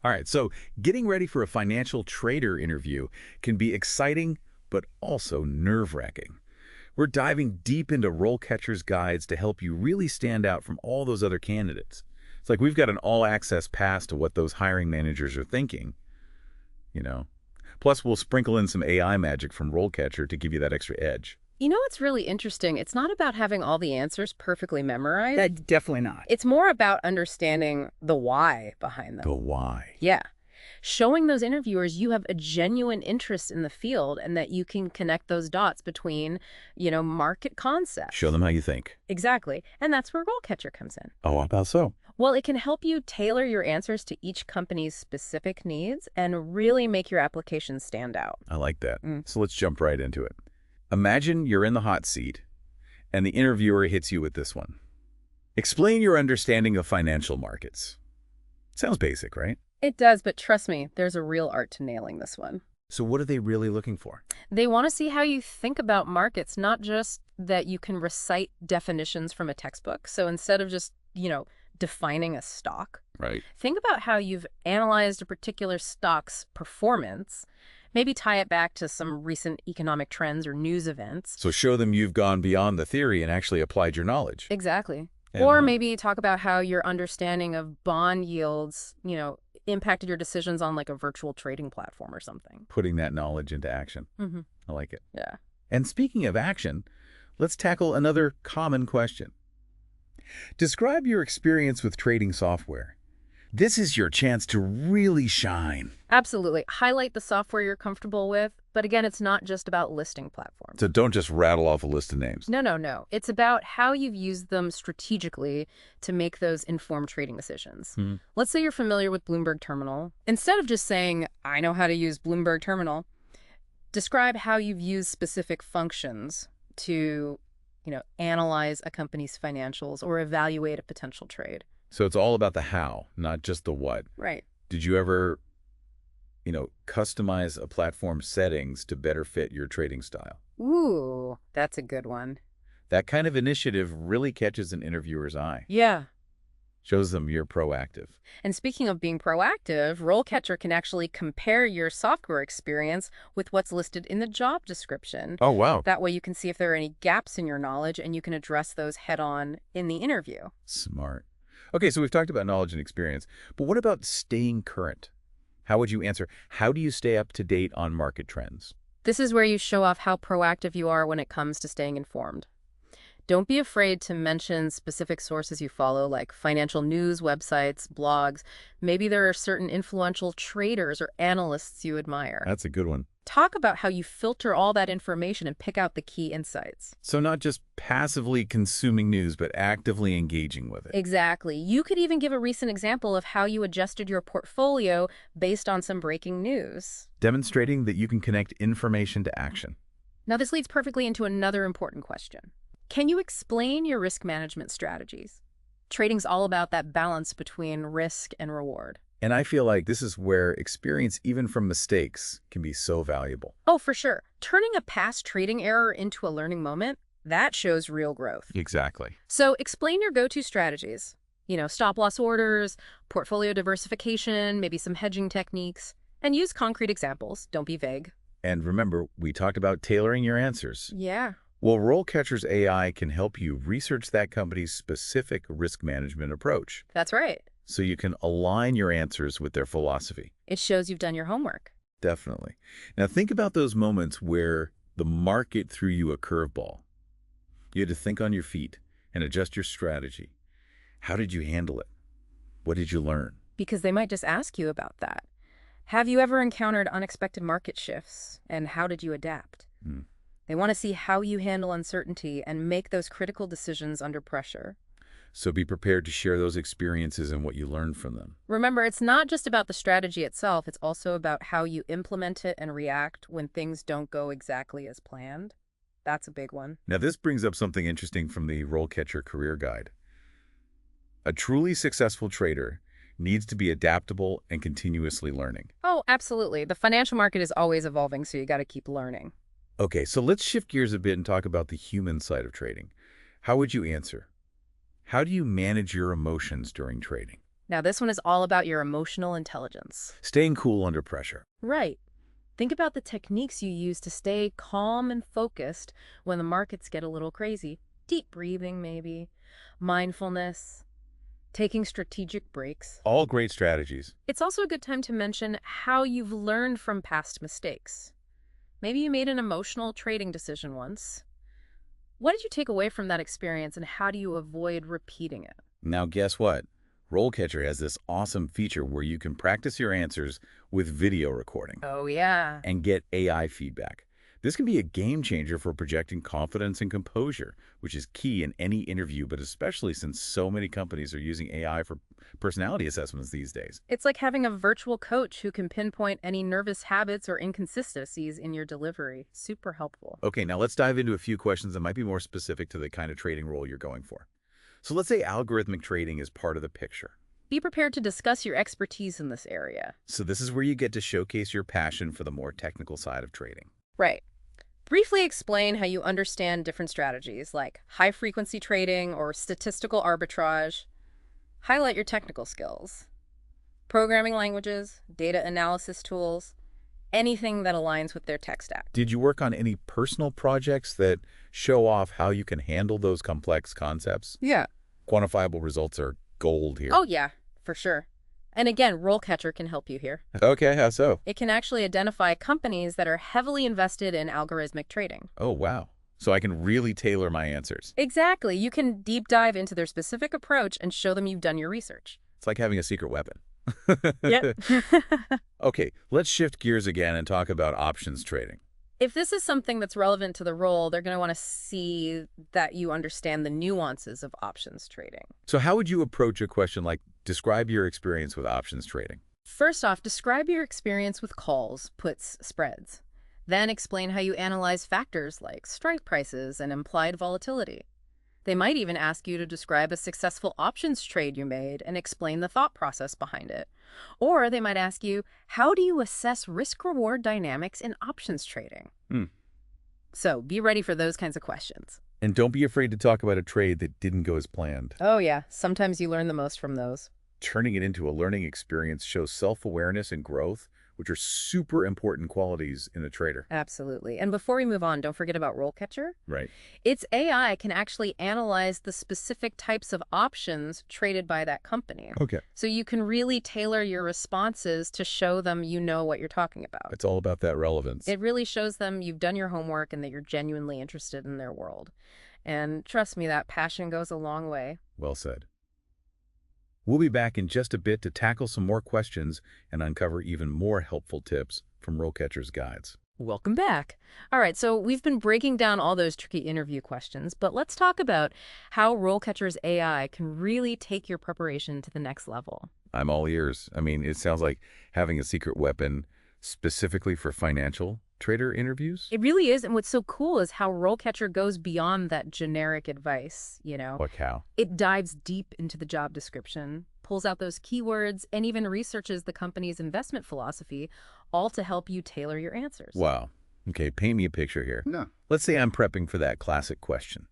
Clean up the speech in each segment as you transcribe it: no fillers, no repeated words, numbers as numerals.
All right, so getting ready for a financial trader interview can be exciting, but also nerve-wracking. We're diving deep into RoleCatcher's guides to help you really stand out from all those other candidates. It's like we've got an all-access pass to what those hiring managers are thinking, you know. Plus, we'll sprinkle in some AI magic from RoleCatcher to give you that extra edge. You know what's really interesting? It's not about having all the answers perfectly memorized. Definitely not. It's more about understanding the why behind them. The why. Yeah. Showing those interviewers you have a genuine interest in the field and that you can connect those dots between, market concepts. Show them how you think. Exactly. And that's where RoleCatcher comes in. Oh, how about so? Well, it can help you tailor your answers to each company's specific needs and really make your application stand out. I like that. So let's jump right into it. Imagine you're in the hot seat, and the interviewer hits you with this one. Explain your understanding of financial markets. Sounds basic, right? It does, but trust me, there's a real art to nailing this one. So what are they really looking for? They want to see how you think about markets, not just that you can recite definitions from a textbook. So instead of just, defining a stock, Right. think about how you've analyzed a particular stock's performance. Maybe tie it back to some recent economic trends or news events. So show them you've gone beyond the theory and actually applied your knowledge. Exactly. And, Or maybe talk about how your understanding of bond yields, impacted your decisions on like a virtual trading platform or something. putting that knowledge into action. Mm-hmm. I like it. Yeah. And speaking of action, let's tackle another common question. Describe your experience with trading software. This is your chance to really shine. Absolutely. Highlight the software you're comfortable with. But again, it's not just about listing platforms. So don't just rattle off a list of names. No. It's about how you've used them strategically to make those informed trading decisions. Let's say you're familiar with Bloomberg Terminal. Instead of just saying, I know how to use Bloomberg Terminal, describe how you've used specific functions to, analyze a company's financials or evaluate a potential trade. So it's all about the how, not just the what. Right. Did you ever, customize a platform's settings to better fit your trading style? Ooh, that's a good one. That kind of initiative really catches an interviewer's eye. Yeah. Shows them you're proactive. And speaking of being proactive, RoleCatcher can actually compare your software experience with what's listed in the job description. Oh, wow. That way you can see if there are any gaps in your knowledge and you can address those head-on in the interview. Smart. Okay, so we've talked about knowledge and experience, but what about staying current? How would you answer? How do you stay up to date on market trends? This is where you show off how proactive you are when it comes to staying informed. Don't be afraid to mention specific sources you follow, like financial news websites, blogs. Maybe there are certain influential traders or analysts you admire. That's a good one. Talk about how you filter all that information and pick out the key insights. So not just passively consuming news, but actively engaging with it. Exactly. You could even give a recent example of how you adjusted your portfolio based on some breaking news. Demonstrating that you can connect information to action. Now, this leads perfectly into another important question. Can you explain your risk management strategies? Trading's all about that balance between risk and reward. And I feel like this is where experience, even from mistakes, can be so valuable. Oh, for sure. Turning a past trading error into a learning moment, that shows real growth. Exactly. So explain your go-to strategies. Stop loss orders, portfolio diversification, maybe some hedging techniques, and use concrete examples. Don't be vague. And remember, we talked about tailoring your answers. Yeah. Well, RoleCatcher's AI can help you research that company's specific risk management approach, That's right. so you can align your answers with their philosophy. It shows you've done your homework. Definitely. Now think about those moments where the market threw you a curveball. You had to think on your feet and adjust your strategy. How did you handle it? What did you learn? Because they might just ask you about that. Have you ever encountered unexpected market shifts, and how did you adapt? They want to see how you handle uncertainty and make those critical decisions under pressure. So be prepared to share those experiences and what you learned from them. Remember, it's not just about the strategy itself, it's also about how you implement it and react when things don't go exactly as planned. That's a big one. Now this brings up something interesting from the RoleCatcher Career Guide. A truly successful trader needs to be adaptable and continuously learning. Oh, absolutely. The financial market is always evolving, so you got to keep learning. Okay, so let's shift gears a bit and talk about the human side of trading. How would you answer? How do you manage your emotions during trading? Now, this one is all about your emotional intelligence. Staying cool under pressure. Right. Think about the techniques you use to stay calm and focused when the markets get a little crazy. Deep breathing, maybe. Mindfulness. Taking strategic breaks. All great strategies. It's also a good time to mention how you've learned from past mistakes. Maybe you made an emotional trading decision once. What did you take away from that experience, and how do you avoid repeating it? Now guess what? RoleCatcher has this awesome feature where you can practice your answers with video recording Oh, yeah. and get AI feedback. This can be a game changer for projecting confidence and composure, which is key in any interview, but especially since so many companies are using AI for personality assessments these days. It's like having a virtual coach who can pinpoint any nervous habits or inconsistencies in your delivery. Super helpful. Okay, now let's dive into a few questions that might be more specific to the kind of trading role you're going for. So let's say algorithmic trading is part of the picture. Be prepared to discuss your expertise in this area. So this is where you get to showcase your passion for the more technical side of trading. Right. Briefly explain how you understand different strategies like high-frequency trading or statistical arbitrage. Highlight your technical skills. Programming languages, data analysis tools, anything that aligns with their tech stack. Did you work on any personal projects that show off how you can handle those complex concepts? Yeah. Quantifiable results are gold here. Oh, yeah, for sure. And again, RoleCatcher can help you here. Okay, how so? It can actually identify companies that are heavily invested in algorithmic trading. Oh, wow. So I can really tailor my answers. Exactly. You can deep dive into their specific approach and show them you've done your research. It's like having a secret weapon. Yep. Okay, let's shift gears again and talk about options trading. If this is something that's relevant to the role, they're going to want to see that you understand the nuances of options trading. So how would you approach a question like, describe your experience with options trading? First off, describe your experience with calls, puts, spreads. Then explain how you analyze factors like strike prices and implied volatility. They might even ask you to describe a successful options trade you made and explain the thought process behind it. Or they might ask you, how do you assess risk-reward dynamics in options trading? So be ready for those kinds of questions. And don't be afraid to talk about a trade that didn't go as planned. Oh yeah, sometimes you learn the most from those. Turning it into a learning experience shows self-awareness and growth, which are super important qualities in a trader. Absolutely. And before we move on, don't forget about RoleCatcher. Right. Its AI can actually analyze the specific types of options traded by that company. Okay. So you can really tailor your responses to show them you know what you're talking about. It's all about that relevance. It really shows them you've done your homework and that you're genuinely interested in their world. And trust me, that passion goes a long way. Well said. We'll be back in just a bit to tackle some more questions and uncover even more helpful tips from RoleCatcher's guides. Welcome back. All right, so we've been breaking down all those tricky interview questions, but let's talk about how RoleCatcher's AI can really take your preparation to the next level. I'm all ears. I mean, it sounds like having a secret weapon specifically for financial trader interviews. It really is, and what's so cool is how RoleCatcher goes beyond that generic advice, Like how? It dives deep into the job description, pulls out those keywords, and even researches the company's investment philosophy, all to help you tailor your answers. Wow. Okay, paint me a picture here. No. Let's say I'm prepping for that classic question.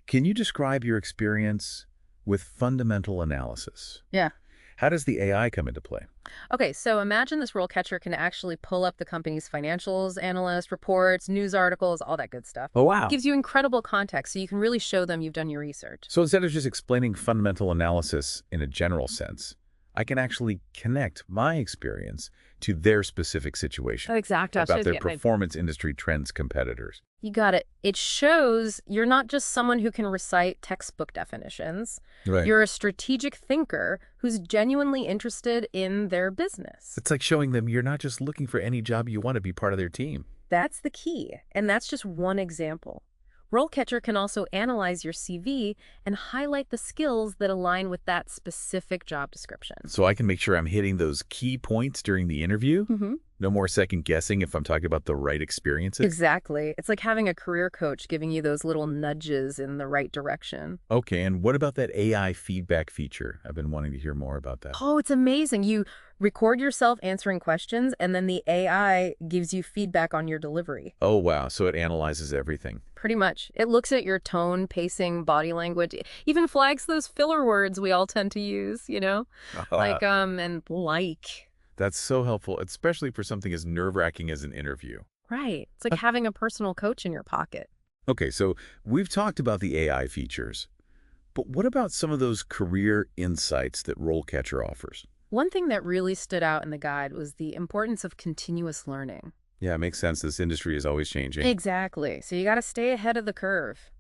Can you describe your experience with fundamental analysis? Yeah. How does the AI come into play? Okay, so imagine this RoleCatcher can actually pull up the company's financials, analyst reports, news articles, all that good stuff. Oh, wow. Gives you incredible context, so you can really show them you've done your research. So instead of just explaining fundamental analysis in a general sense, I can actually connect my experience to their specific situation. Exactly. About their performance industry trends competitors. You got it. It shows you're not just someone who can recite textbook definitions. Right. You're a strategic thinker who's genuinely interested in their business. It's like showing them you're not just looking for any job, you want to be part of their team. That's the key, and that's just one example. RoleCatcher can also analyze your CV and highlight the skills that align with that specific job description. So I can make sure I'm hitting those key points during the interview. No more second guessing if I'm talking about the right experiences. Exactly. It's like having a career coach giving you those little nudges in the right direction. Okay, and what about that AI feedback feature? I've been wanting to hear more about that. Oh, it's amazing. You record yourself answering questions, and then the AI gives you feedback on your delivery. Oh, wow. So it analyzes everything. Pretty much. It looks at your tone, pacing, body language, even flags those filler words we all tend to use, Uh, and like. that's so helpful, especially for something as nerve-wracking as an interview. Right. It's like having a personal coach in your pocket. Okay, so we've talked about the AI features, but what about some of those career insights that RoleCatcher offers? One thing that really stood out in the guide was the importance of continuous learning. Yeah, it makes sense. This industry is always changing. Exactly. So you got to stay ahead of the curve.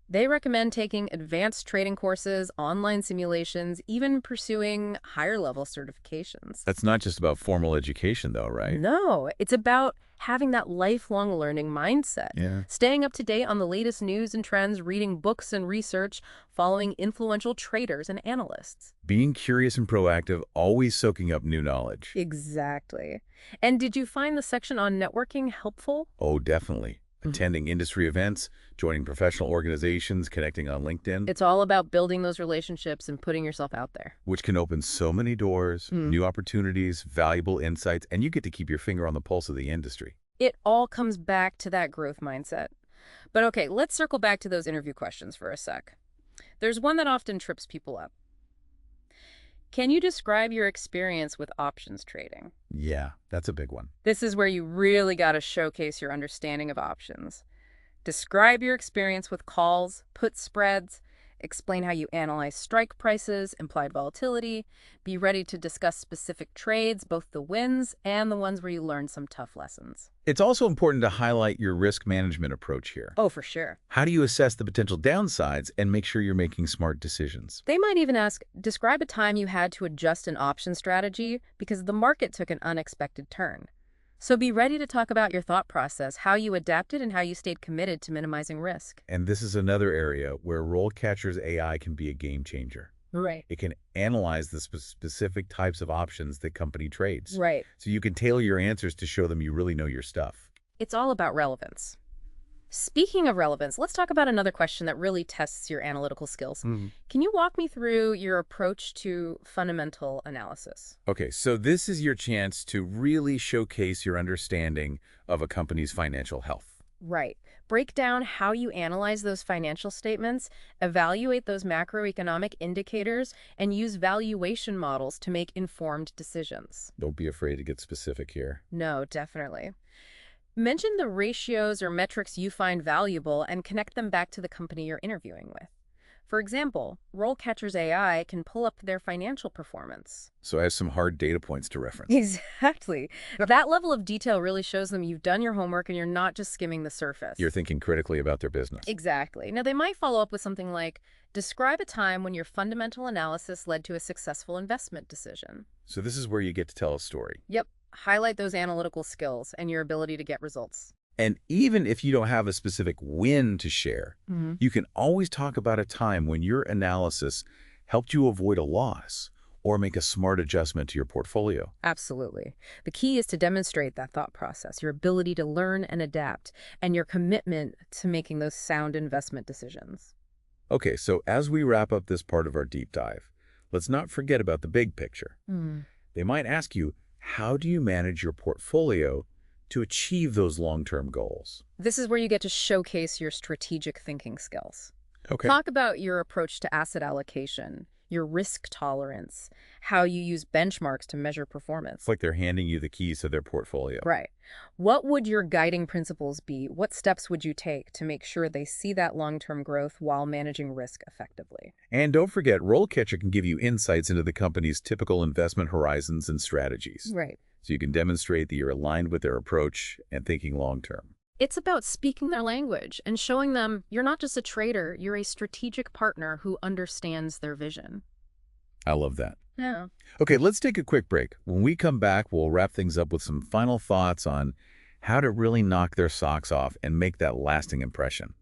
They recommend taking advanced trading courses, online simulations, even pursuing higher-level certifications. That's not just about formal education, though, right? No, it's about having that lifelong learning mindset. Yeah. Staying up to date on the latest news and trends, reading books and research, following influential traders and analysts. Being curious and proactive, always soaking up new knowledge. Exactly. And did you find the section on networking helpful? Oh, definitely. Attending industry events, joining professional organizations, connecting on LinkedIn, It's all about building those relationships and putting yourself out there. which can open so many doors, new opportunities, valuable insights, and you get to keep your finger on the pulse of the industry. It all comes back to that growth mindset. But okay, let's circle back to those interview questions for a sec. There's one that often trips people up. Can you describe your experience with options trading? Yeah, that's a big one. This is where you really got to showcase your understanding of options. Describe your experience with calls, put spreads, explain how you analyze strike prices, implied volatility, be ready to discuss specific trades, both the wins and the ones where you learned some tough lessons. It's also important to highlight your risk management approach here. Oh, for sure. How do you assess the potential downsides and make sure you're making smart decisions? They might even ask, describe a time you had to adjust an option strategy because the market took an unexpected turn. So be ready to talk about your thought process, how you adapted, and how you stayed committed to minimizing risk. And this is another area where RoleCatcher's AI can be a game changer. Right. It can analyze the specific types of options that company trades. Right. So you can tailor your answers to show them you really know your stuff. It's all about relevance. Speaking of relevance, let's talk about another question that really tests your analytical skills. Can you walk me through your approach to fundamental analysis? Okay, so this is your chance to really showcase your understanding of a company's financial health. Right. Break down how you analyze those financial statements, evaluate those macroeconomic indicators, and use valuation models to make informed decisions. Don't be afraid to get specific here. No, definitely. Mention the ratios or metrics you find valuable and connect them back to the company you're interviewing with. For example, RoleCatcher's AI can pull up their financial performance. So I have some hard data points to reference. Exactly. That level of detail really shows them you've done your homework and you're not just skimming the surface. You're thinking critically about their business. Exactly. Now, they might follow up with something like, describe a time when your fundamental analysis led to a successful investment decision. So this is where you get to tell a story. Yep. Highlight those analytical skills and your ability to get results. And even if you don't have a specific win to share, you can always talk about a time when your analysis helped you avoid a loss or make a smart adjustment to your portfolio. Absolutely. The key is to demonstrate that thought process, your ability to learn and adapt, and your commitment to making those sound investment decisions. Okay, so as we wrap up this part of our deep dive, let's not forget about the big picture. They might ask you, how do you manage your portfolio to achieve those long-term goals? This is where you get to showcase your strategic thinking skills. Okay. Talk about your approach to asset allocation, your risk tolerance, how you use benchmarks to measure performance. It's like they're handing you the keys to their portfolio. Right. What would your guiding principles be? What steps would you take to make sure they see that long-term growth while managing risk effectively? And don't forget, RoleCatcher can give you insights into the company's typical investment horizons and strategies. Right. So you can demonstrate that you're aligned with their approach and thinking long-term. It's about speaking their language and showing them you're not just a trader, you're a strategic partner who understands their vision. I love that. Yeah. Okay, let's take a quick break. When we come back, we'll wrap things up with some final thoughts on how to really knock their socks off and make that lasting impression.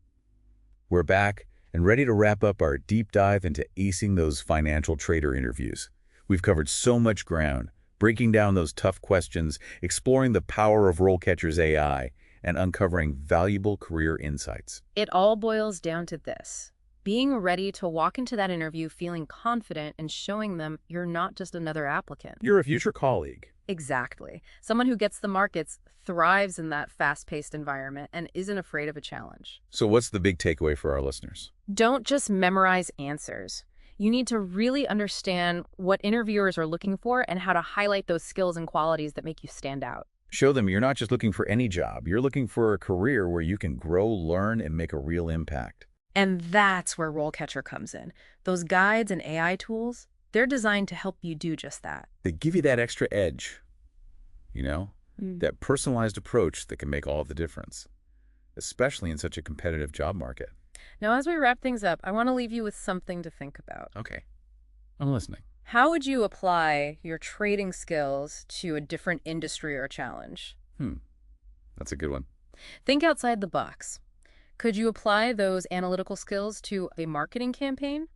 We're back and ready to wrap up our deep dive into acing those financial trader interviews. We've covered so much ground, breaking down those tough questions, exploring the power of RoleCatcher's AI, and uncovering valuable career insights. It all boils down to this: being ready to walk into that interview feeling confident and showing them you're not just another applicant. You're a future colleague, Exactly. Someone who gets the markets thrives in that fast-paced environment and isn't afraid of a challenge. So what's the big takeaway for our listeners? Don't just memorize answers. You need to really understand what interviewers are looking for and how to highlight those skills and qualities that make you stand out. Show them you're not just looking for any job. You're looking for a career where you can grow, learn, and make a real impact. And that's where RoleCatcher comes in. Those guides and AI tools, they're designed to help you do just that. They give you that extra edge, you know, Mm. that personalized approach that can make all the difference, especially in such a competitive job market. Now, as we wrap things up, I want to leave you with something to think about. Okay, I'm listening. How would you apply your trading skills to a different industry or challenge? That's a good one. Think outside the box. Could you apply those analytical skills to a marketing campaign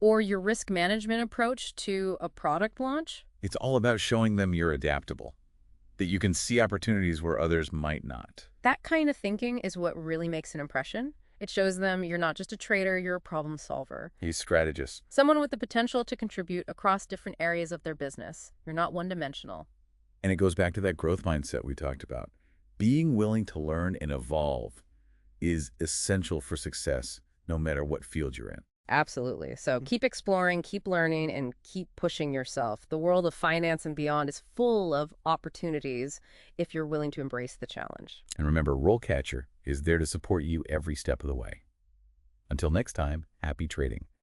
or your risk management approach to a product launch? It's all about showing them you're adaptable, that you can see opportunities where others might not. That kind of thinking is what really makes an impression. It shows them you're not just a trader, you're a problem solver. He's strategist. Someone with the potential to contribute across different areas of their business. You're not one-dimensional. And it goes back to that growth mindset we talked about. Being willing to learn and evolve is essential for success, no matter what field you're in. Absolutely. So keep exploring, keep learning, and keep pushing yourself. The world of finance and beyond is full of opportunities if you're willing to embrace the challenge. And remember, RoleCatcher is there to support you every step of the way. Until next time, happy trading.